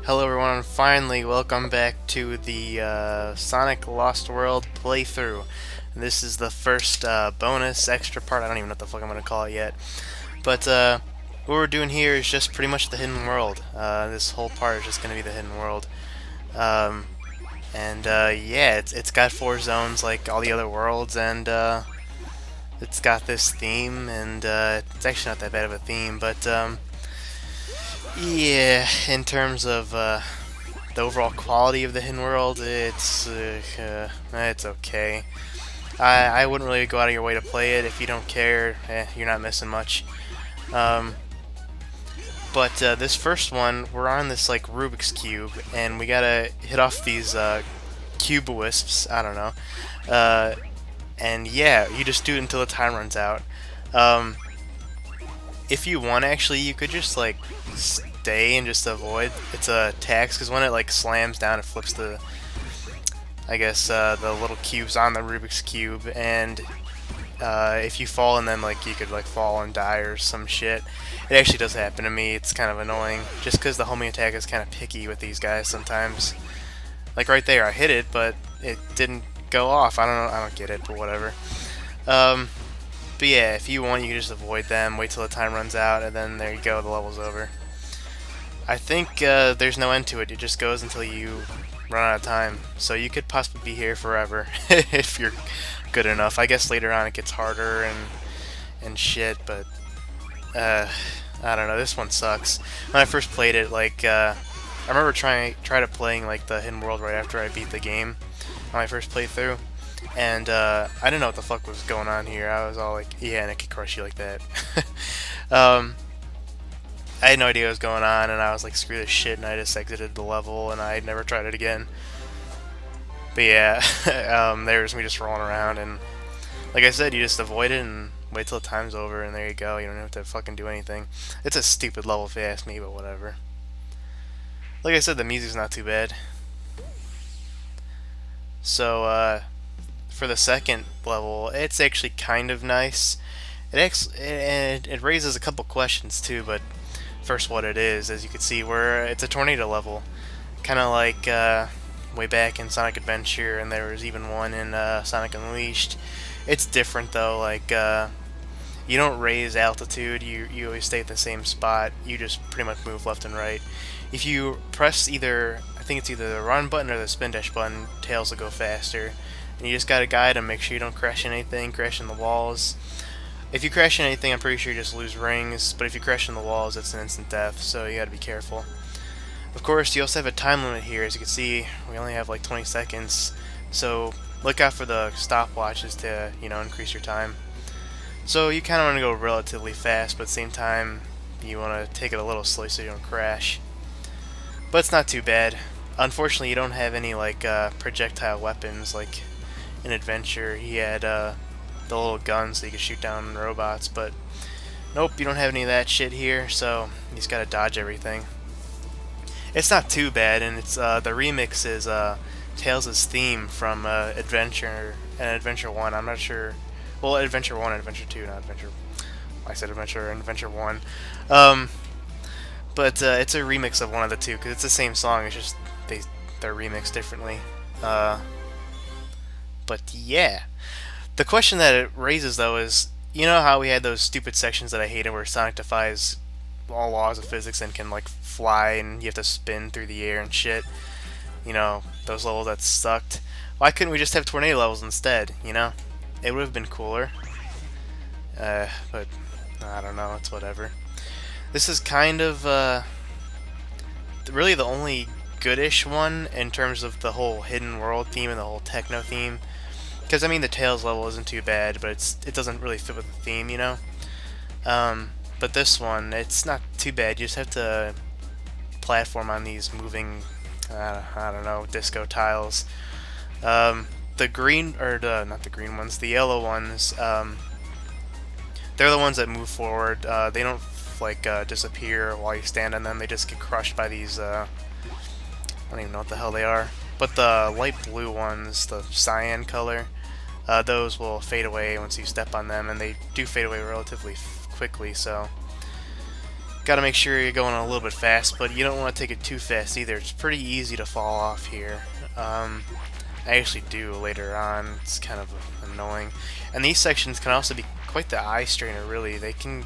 Hello everyone, and finally welcome back to the Sonic Lost World playthrough. This is the first bonus extra part. I don't even know what the fuck I'm going to call it yet. But what we're doing here is just pretty much the hidden world. This whole part is just going to be the hidden world. Um, yeah, it's got 4 zones like all the other worlds, and it's got this theme, and it's actually not that bad of a theme, but yeah, in terms of the overall quality of the hidden world, it's okay. I wouldn't really go out of your way to play it if you don't care. You're not missing much. Um, but this first one, we're on this like Rubik's cube, and we gotta hit off these cube wisps. I don't know. And yeah, you just do it until the time runs out. Um, if you want, actually, you could just like stay and just avoid its attacks, because when it like slams down, it flips the, I guess, the little cubes on the Rubik's cube, and if you fall and then like you could like fall and die or some shit. It actually does happen to me. It's kind of annoying, just because the homing attack is kind of picky with these guys sometimes. Like right there, I hit it, but it didn't go off. I don't know. I don't get it, but whatever. Um, but yeah, if you want, you can just avoid them, wait till the time runs out, and then there you go, the level's over. I think there's no end to it. It just goes until you run out of time. So you could possibly be here forever if you're good enough. I guess later on it gets harder and shit, but I don't know. This one sucks. When I first played it, like I remember trying to playing like the Hidden World right after I beat the game on my first playthrough, and I didn't know what the fuck was going on here. I was all like, yeah, and it could crush you like that. um, I had no idea what was going on, and I was like, screw this shit, and I just exited the level, and I never tried it again. But yeah, there's me just rolling around, and like I said, you just avoid it and wait till the time's over, and there you go. You don't have to fucking do anything. It's a stupid level if you ask me, but whatever. Like I said, the music's not too bad. So, for the second level, it's actually kind of nice. It raises a couple questions too, but first, what it is, as you can see, where it's a tornado level, kind of like way back in Sonic Adventure, and there was even one in Sonic Unleashed. It's different though. Like you don't raise altitude. You always stay at the same spot. You just pretty much move left and right. If you press either, I think it's either the run button or the spin dash button, tails will go faster. And you just gotta guide them, make sure you don't crash anything, crash in the walls. If you crash in anything, I'm pretty sure you just lose rings, but if you crash in the walls, it's an instant death, so you gotta be careful. Of course, you also have a time limit here. As you can see, we only have like 20 seconds, so look out for the stopwatches to, increase your time. So you kind of want to go relatively fast, but at the same time, you want to take it a little slow so you don't crash. But it's not too bad. Unfortunately, you don't have any like projectile weapons like in Adventure. He had the little guns so you could shoot down robots, but nope, you don't have any of that shit here, so you just gotta dodge everything. It's not too bad, and it's the remix is Tails' theme from Adventure and Adventure 1. I'm not sure. Well, Adventure 1 and Adventure 2, not Adventure. I said Adventure and Adventure 1. Um, but it's a remix of one of the two, because it's the same song, it's just they're remixed differently. But yeah. The question that it raises, though, is, you know how we had those stupid sections that I hated where Sonic defies all laws of physics and can, like, fly and you have to spin through the air and shit? Those levels that sucked. Why couldn't we just have tornado levels instead, It would have been cooler. But, I don't know, it's whatever. This is kind of, really the only goodish one in terms of the whole hidden world theme and the whole techno theme. Because, I mean, the Tails level isn't too bad, but it doesn't really fit with the theme, But this one, it's not too bad. You just have to platform on these moving, I don't know, disco tiles. The green, or not the green ones, the yellow ones, they're the ones that move forward. They don't, like, disappear while you stand on them. They just get crushed by these, I don't even know what the hell they are. But the light blue ones, the cyan color, those will fade away once you step on them, and they do fade away relatively quickly, so Gotta make sure you're going a little bit fast, but you don't want to take it too fast either. It's pretty easy to fall off here. I actually do later on. It's kind of annoying. And these sections can also be quite the eye strainer, really. They can...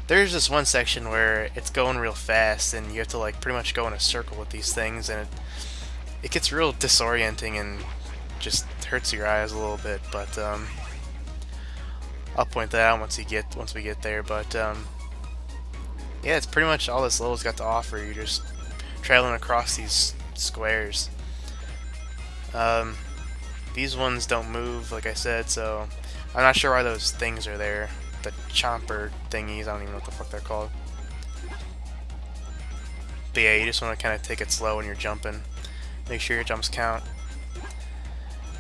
There's this one section where it's going real fast, and you have to like pretty much go in a circle with these things, and it gets real disorienting and just hurts your eyes a little bit. But I'll point that out once we get there. But yeah, it's pretty much all this level's got to offer. You're just traveling across these squares. These ones don't move, like I said, so I'm not sure why those things are there. The chomper thingies, I don't even know what the fuck they're called. But yeah, you just want to kind of take it slow when you're jumping. Make sure your jumps count.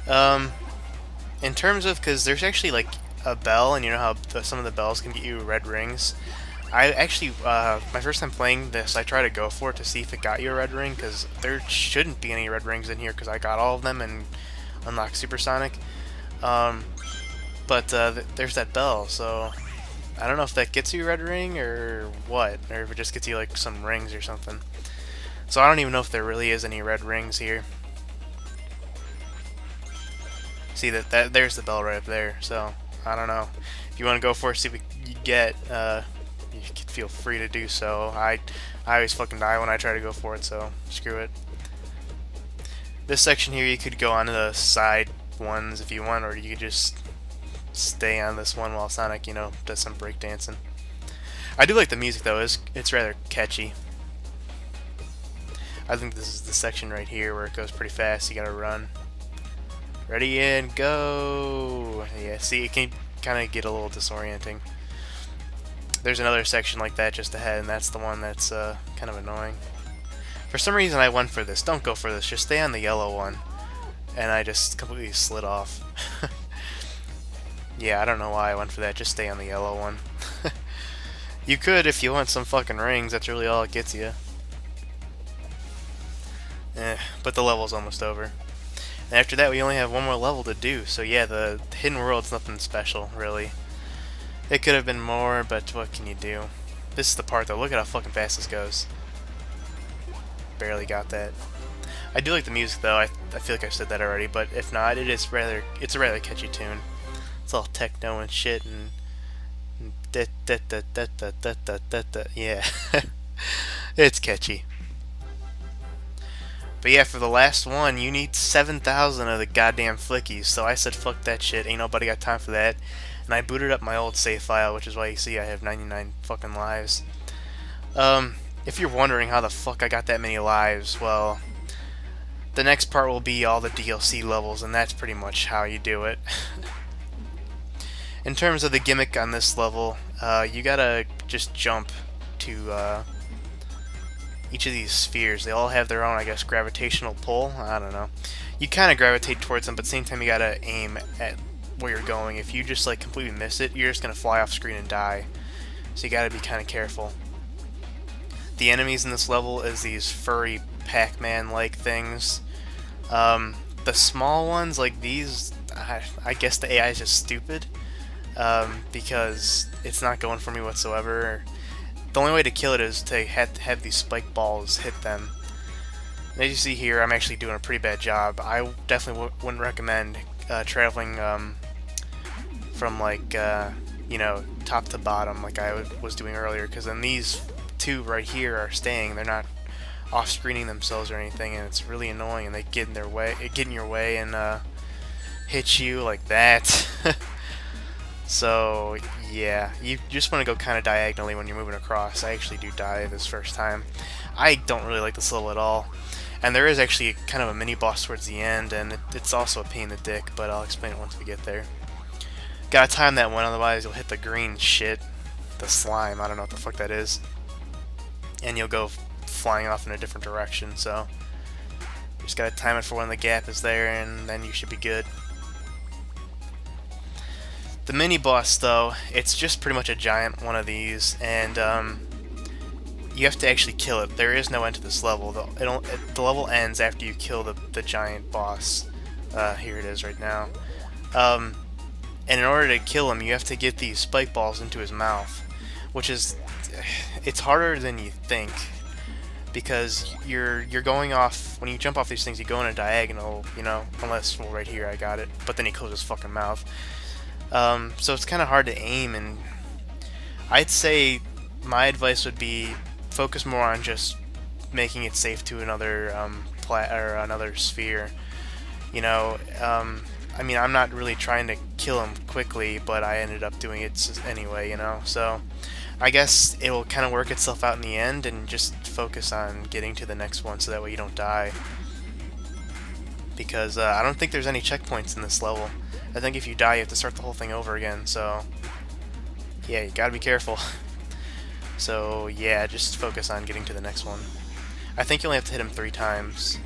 In terms of, because there's actually like a bell, and you know how some of the bells can get you red rings. I actually, my first time playing this, I tried to go for it to see if it got you a red ring, because there shouldn't be any red rings in here, because I got all of them and unlocked Supersonic. But there's that bell, so I don't know if that gets you a red ring or what, or if it just gets you like some rings or something. So I don't even know if there really is any red rings here. See that there's the bell right up there, so I don't know. If you want to go for it, see what you get, you can feel free to do so. I always fucking die when I try to go for it, so screw it. This section here, you could go on to the side ones if you want, or you could just stay on this one while Sonic, you know, does some breakdancing. I do like the music though, it's rather catchy. I think this is the section right here where it goes pretty fast, you gotta run. Ready and go! Yeah, see, it can kind of get a little disorienting. There's another section like that just ahead, and that's the one that's kind of annoying. For some reason I went for this. Don't go for this, just stay on the yellow one. And I just completely slid off. Yeah, I don't know why I went for that, just stay on the yellow one. You could if you want some fucking rings, that's really all it gets you. But the level's almost over. And after that we only have one more level to do, so yeah, the hidden world's nothing special, really. It could have been more, but what can you do? This is the part though, look at how fucking fast this goes. Barely got that. I do like the music though, I feel like I've said that already, but if not, it's a rather catchy tune. It's all techno and shit, and yeah. It's catchy. But yeah, for the last one, you need 7,000 of the goddamn flickies, so I said fuck that shit, ain't nobody got time for that. And I booted up my old save file, which is why you see I have 99 fucking lives. If you're wondering how the fuck I got that many lives, well, the next part will be all the DLC levels, and that's pretty much how you do it. In terms of the gimmick on this level, you gotta just jump to each of these spheres. They all have their own, I guess, gravitational pull. I don't know. You kind of gravitate towards them, but at the same time you gotta aim at where you're going. If you just like completely miss it, you're just gonna fly off screen and die. So you gotta be kind of careful. The enemies in this level is these furry Pac-Man-like things. The small ones, like these, I guess the AI is just stupid. Because it's not going for me whatsoever. The only way to kill it is to have these spike balls hit them. And as you see here, I'm actually doing a pretty bad job. I definitely wouldn't recommend traveling from like, you know, top to bottom like I was doing earlier, because then these two right here are staying. They're not off-screening themselves or anything, and it's really annoying, and they get in your way and hit you like that. So yeah, you just want to go kind of diagonally when you're moving across. I actually do die this first time. I don't really like this level at all. And there is actually kind of a mini boss towards the end, and it's also a pain in the dick, but I'll explain it once we get there. Gotta time that one, otherwise you'll hit the green shit. The slime, I don't know what the fuck that is. And you'll go flying off in a different direction, so you just gotta time it for when the gap is there, and then you should be good. The mini boss, though, it's just pretty much a giant one of these, and you have to actually kill it. There is no end to this level. The level ends after you kill the giant boss. Here it is right now. And in order to kill him, you have to get these spike balls into his mouth, which is it's harder than you think because you're going off when you jump off these things. You go in a diagonal, you know, unless well right here I got it, but then he closed his fucking mouth. So it's kind of hard to aim, and I'd say my advice would be focus more on just making it safe to another or another sphere. You know, I mean, I'm not really trying to kill him quickly, but I ended up doing it anyway. You know, so I guess it will kind of work itself out in the end, and just focus on getting to the next one so that way you don't die. Because I don't think there's any checkpoints in this level. I think if you die, you have to start the whole thing over again. So yeah, you gotta be careful. So yeah, just focus on getting to the next one. I think you only have to hit him 3 times.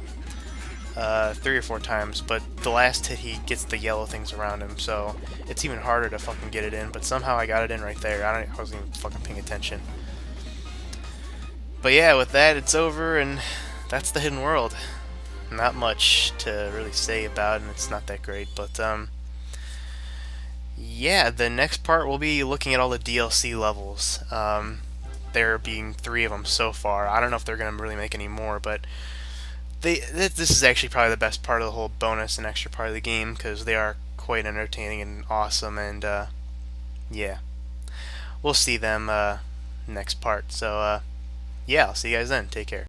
3 or 4 times, but the last hit he gets the yellow things around him, so it's even harder to fucking get it in, but somehow I got it in right there. I wasn't even fucking paying attention. But yeah, with that, it's over, and that's the Hidden World. Not much to really say about it, and it's not that great, but yeah, the next part we'll be looking at all the DLC levels. There being 3 of them so far. I don't know if they're going to really make any more, but this is actually probably the best part of the whole bonus and extra part of the game, because they are quite entertaining and awesome, and yeah, we'll see them next part. So yeah, I'll see you guys then. Take care.